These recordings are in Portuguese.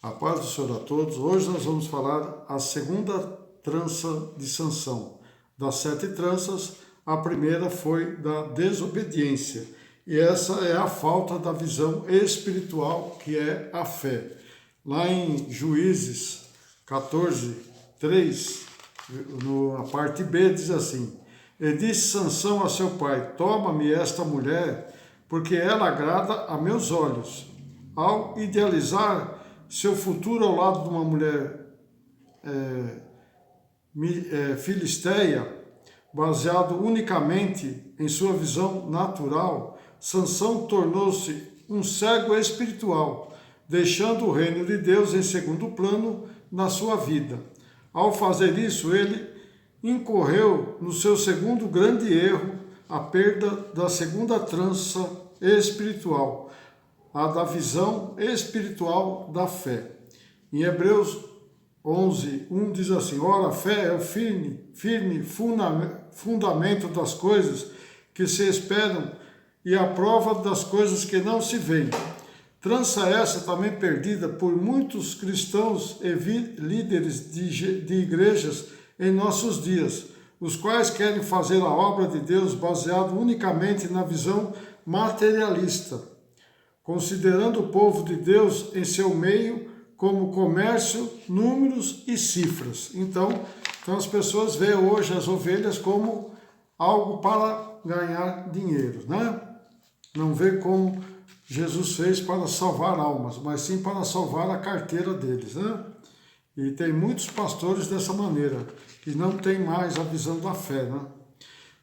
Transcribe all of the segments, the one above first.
A paz do Senhor a todos. Hoje nós vamos falar a segunda trança de Sansão. Das 7 tranças, a primeira foi da desobediência. E essa é a falta da visão espiritual, que é a fé. Lá em Juízes 14, 3, na parte B, diz assim: E disse Sansão a seu pai: Toma-me esta mulher, porque ela agrada a meus olhos. Ao idealizar seu futuro ao lado de uma mulher filisteia, baseado unicamente em sua visão natural, Sansão tornou-se um cego espiritual, deixando o reino de Deus em segundo plano na sua vida. Ao fazer isso, ele incorreu no seu segundo grande erro, a perda da segunda trança espiritual, a da visão espiritual da fé. Em Hebreus 11, 1 diz assim: Ora, a fé é o firme fundamento das coisas que se esperam e a prova das coisas que não se veem. Trança essa também perdida por muitos cristãos e líderes de igrejas em nossos dias, os quais querem fazer a obra de Deus baseado unicamente na visão materialista, considerando o povo de Deus em seu meio como comércio, números e cifras. Então as pessoas veem hoje as ovelhas como algo para ganhar dinheiro, né? Não vê como Jesus fez para salvar almas, mas sim para salvar a carteira deles, né? E tem muitos pastores dessa maneira, que não tem mais a visão da fé, né?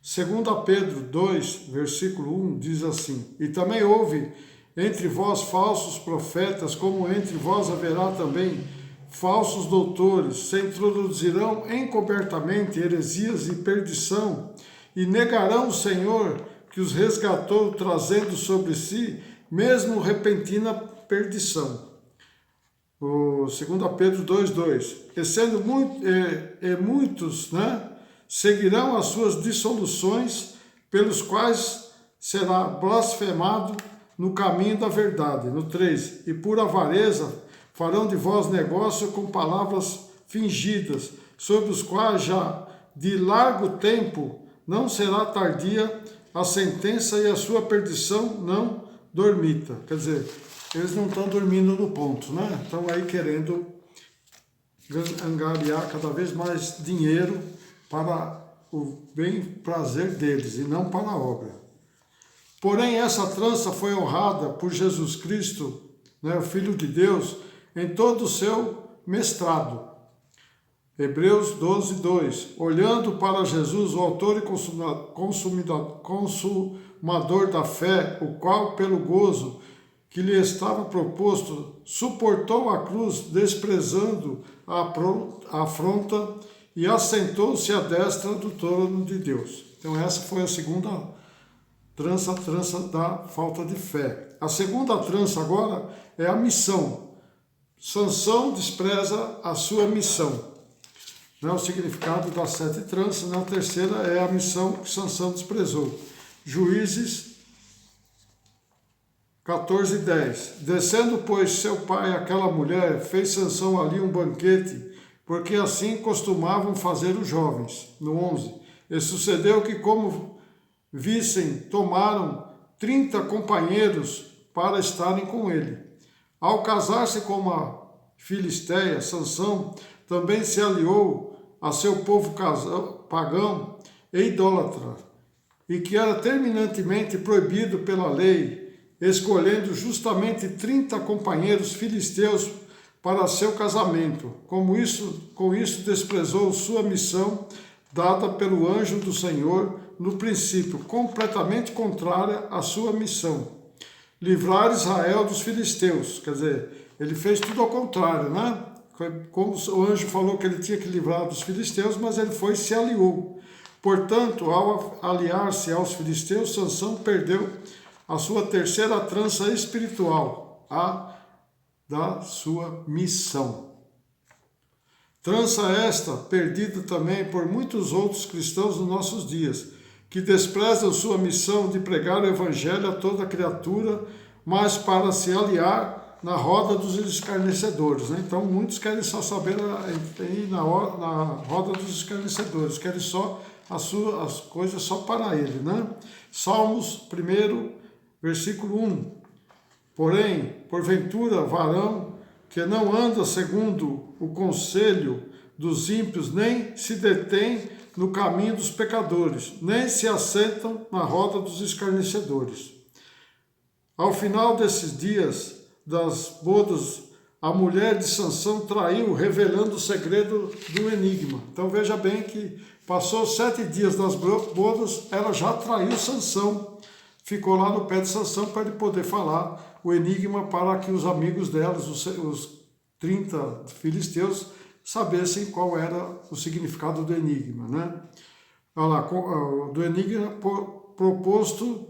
2 Pedro 2, versículo 1, diz assim: E também houve entre vós falsos profetas, como entre vós haverá também falsos doutores, se introduzirão encobertamente heresias e perdição, e negarão o Senhor que os resgatou, trazendo sobre si mesmo repentina perdição. O 2 Pedro 2,2: E sendo muitos, seguirão as suas dissoluções, pelos quais será blasfemado no caminho da verdade. No 3: E por avareza farão de vós negócio com palavras fingidas, sobre os quais já de largo tempo não será tardia a sentença e a sua perdição não dormita. Quer dizer, eles não estão dormindo no ponto, né? Estão aí querendo angariar cada vez mais dinheiro para o bem prazer deles e não para a obra. Porém, essa trança foi honrada por Jesus Cristo, o Filho de Deus, em todo o seu mestrado. Hebreus 12, 2: Olhando para Jesus, o autor e consumador da fé, o qual, pelo gozo que lhe estava proposto, suportou a cruz, desprezando a afronta, e assentou-se à destra do trono de Deus. Então essa foi a segunda trança da falta de fé. A segunda trança agora é a missão. Sansão despreza a sua missão. O significado das 7 tranças. A terceira é a missão que Sansão desprezou. Juízes 14, 10. Descendo, pois, seu pai àquela mulher, fez Sansão ali um banquete, porque assim costumavam fazer os jovens. No 11. E sucedeu que, como vissem, tomaram 30 companheiros para estarem com ele. Ao casar-se com uma filisteia, Sansão também se aliou a seu povo pagão e idólatra, e que era terminantemente proibido pela lei, escolhendo justamente 30 companheiros filisteus para seu casamento. Com isso desprezou sua missão dada pelo anjo do Senhor, no princípio, completamente contrária à sua missão: livrar Israel dos filisteus. Quer dizer, ele fez tudo ao contrário, né? Como o anjo falou que ele tinha que livrar dos filisteus, mas ele foi e se aliou. Portanto, ao aliar-se aos filisteus, Sansão perdeu a sua terceira trança espiritual, a da sua missão. Trança esta perdida também por muitos outros cristãos nos nossos dias, que desprezam sua missão de pregar o evangelho a toda criatura, mas para se aliar na roda dos escarnecedores, né? Então muitos querem só saber ir na roda dos escarnecedores, querem só as coisas só para ele, né? Salmos 1, versículo 1. Porém, porventura, varão que não anda segundo o conselho dos ímpios, nem se detém no caminho dos pecadores, nem se assentam na roda dos escarnecedores. Ao final desses dias das bodas, a mulher de Sansão traiu, revelando o segredo do enigma. Então veja bem que passou 7 dias das bodas, ela já traiu Sansão. Ficou lá no pé de Sansão para ele poder falar o enigma para que os amigos delas, os 30 filisteus, sabessem qual era o significado do enigma, né? Olha lá, do enigma proposto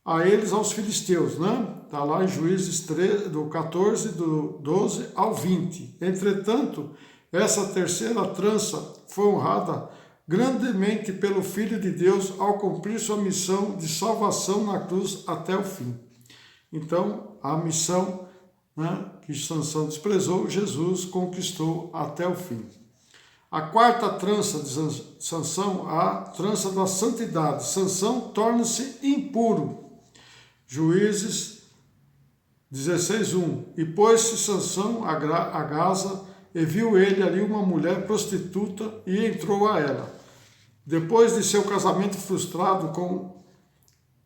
a eles, aos filisteus, né? Está lá em Juízes 3, do 14, do 12 ao 20. Entretanto, essa terceira trança foi honrada grandemente pelo Filho de Deus ao cumprir sua missão de salvação na cruz até o fim. Então, a missão, né, que Sansão desprezou, Jesus conquistou até o fim. A quarta trança de Sansão, a trança da santidade. Sansão torna-se impuro. Juízes 16:1. E pôs-se Sansão a Gaza, e viu ele ali uma mulher prostituta, e entrou a ela. Depois de seu casamento frustrado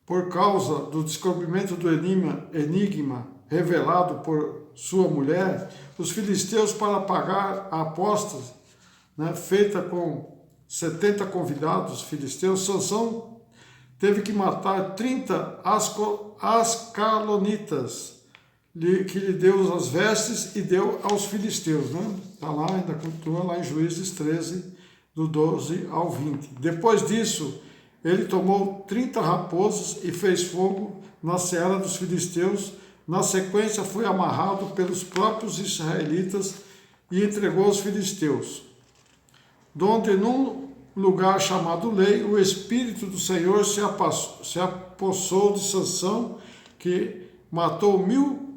por causa do descobrimento do enigma revelado por sua mulher, os filisteus, para pagar a aposta, né, feita com 70 convidados filisteus, Sansão teve que matar 30 ascalonitas, que lhe deu as vestes e deu aos filisteus, né? Está lá, ainda continua lá em Juízes 13, do 12 ao 20. Depois disso, ele tomou 30 raposas e fez fogo na seara dos filisteus. Na sequência, foi amarrado pelos próprios israelitas e entregou aos filisteus, donde num lugar chamado Lei, o Espírito do Senhor se apossou de Sansão, que matou 1000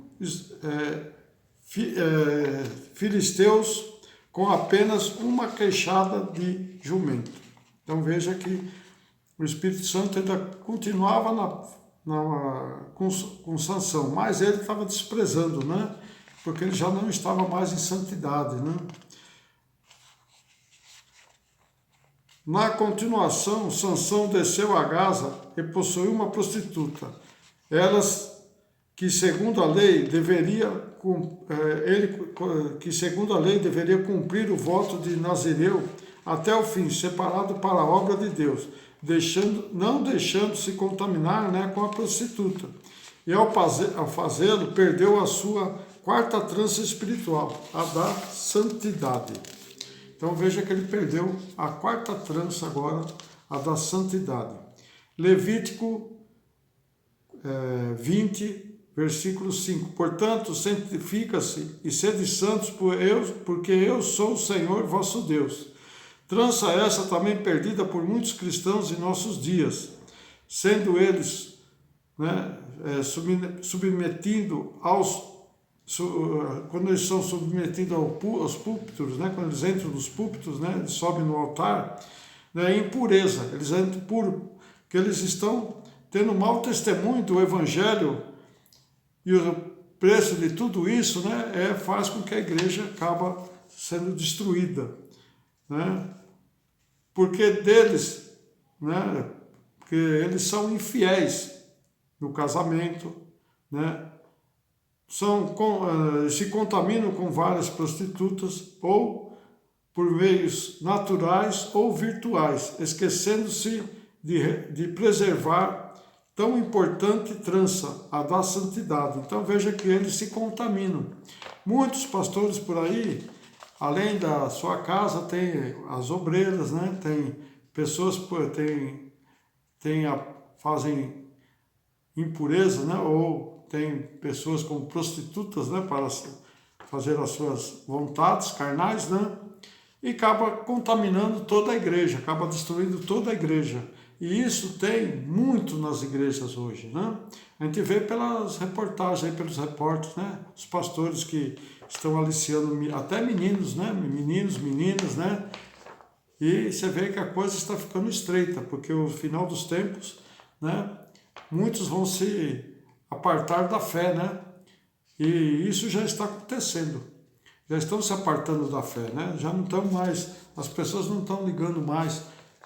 filisteus com apenas uma queixada de jumento. Então veja que o Espírito Santo ainda continuava com Sansão, mas ele estava desprezando, né? Porque ele já não estava mais em santidade, né? Na continuação, Sansão desceu a Gaza e possuiu uma prostituta. Elas que segundo a lei deveria cumprir o voto de Nazireu até o fim, separado para a obra de Deus, não deixando-se contaminar, né, com a prostituta. E ao fazê-lo, perdeu a sua quarta trança espiritual, a da santidade. Então veja que ele perdeu a quarta trança agora, a da santidade. Levítico 20, versículo 5. Portanto, santifica-se e sede santos, porque eu sou o Senhor vosso Deus. Trança essa também perdida por muitos cristãos em nossos dias, sendo eles, né, submetindo quando eles são submetidos aos púlpitos, né, quando eles entram nos púlpitos, né, eles sobem no altar, né, impureza, eles entram puro, porque eles estão tendo mau testemunho do Evangelho, e o preço de tudo isso, né, faz com que a igreja acabe sendo destruída, né, porque deles, né, porque eles são infiéis no casamento, né, se contaminam com várias prostitutas, ou por meios naturais ou virtuais, esquecendo-se de preservar tão importante trança, a da santidade. Então veja que eles se contaminam. Muitos pastores por aí, além da sua casa, tem as obreiras, né? Tem pessoas que fazem impureza, né? Ou tem pessoas como prostitutas, né, para fazer as suas vontades carnais, né, e acaba contaminando toda a igreja, acaba destruindo toda a igreja. E isso tem muito nas igrejas hoje, né? A gente vê pelas reportagens, aí, pelos repórteres, né? Os pastores que estão aliciando até meninos, né? Meninos, meninas, né? E você vê que a coisa está ficando estreita, porque o final dos tempos, né? Muitos vão se apartar da fé, né? E isso já está acontecendo. Já estão se apartando da fé, né? Já não estão mais, as pessoas não estão ligando mais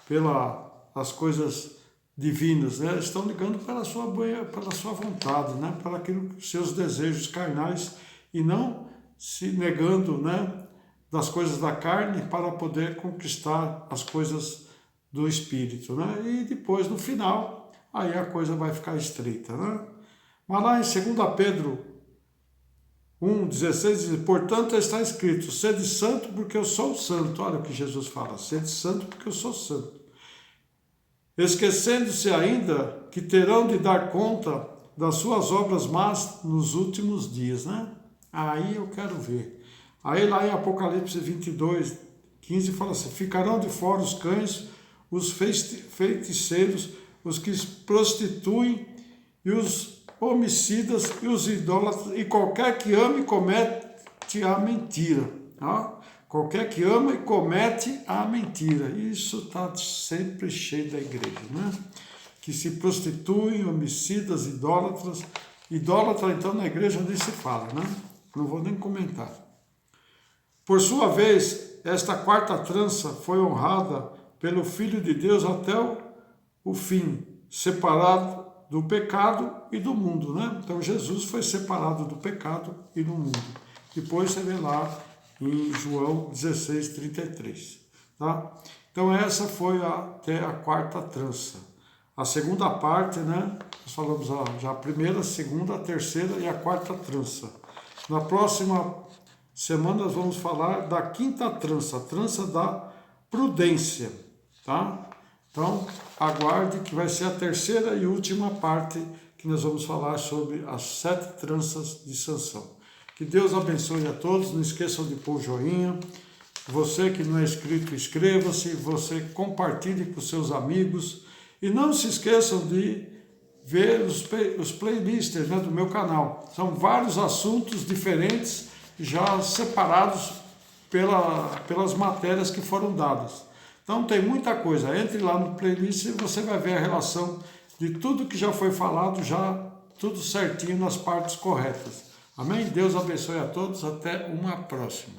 pelas coisas divinas, né? Estão ligando pela sua vontade, né? Para aquilo, seus desejos carnais, e não se negando, né? Das coisas da carne para poder conquistar as coisas do Espírito, né? E depois, no final, aí a coisa vai ficar estreita, né? Mas lá em 2 Pedro 1,16 diz: portanto está escrito, sede santo porque eu sou santo. Olha o que Jesus fala, sede santo porque eu sou santo. Esquecendo-se ainda que terão de dar conta das suas obras más nos últimos dias, né? Aí eu quero ver. Aí lá em Apocalipse 22:15 fala assim: ficarão de fora os cães, os feiticeiros, os que prostituem e os homicidas e os idólatras e qualquer que ame e comete a mentira. Tá? Qualquer que ama e comete a mentira. Isso está sempre cheio da igreja, né? Que se prostituem, homicidas, idólatras. Idólatra, então, na igreja nem se fala, né? Não vou nem comentar. Por sua vez, esta quarta trança foi honrada pelo Filho de Deus até o fim, separado do pecado e do mundo, né? Então Jesus foi separado do pecado e do mundo. Depois você vê lá em João 16:33, tá? Então essa foi até a quarta trança. A segunda parte, né? Nós falamos já a primeira, a segunda, a terceira e a quarta trança. Na próxima semana nós vamos falar da quinta trança, a trança da prudência, tá? Então, aguarde que vai ser a terceira e última parte que nós vamos falar sobre as 7 tranças de Sansão. Que Deus abençoe a todos, não esqueçam de pôr o joinha. Você que não é inscrito, inscreva-se, você compartilhe com seus amigos e não se esqueçam de ver os playlists, né, do meu canal. São vários assuntos diferentes, já separados pelas matérias que foram dadas. Então tem muita coisa, entre lá no playlist e você vai ver a relação de tudo que já foi falado, já tudo certinho nas partes corretas. Amém? Deus abençoe a todos, até uma próxima.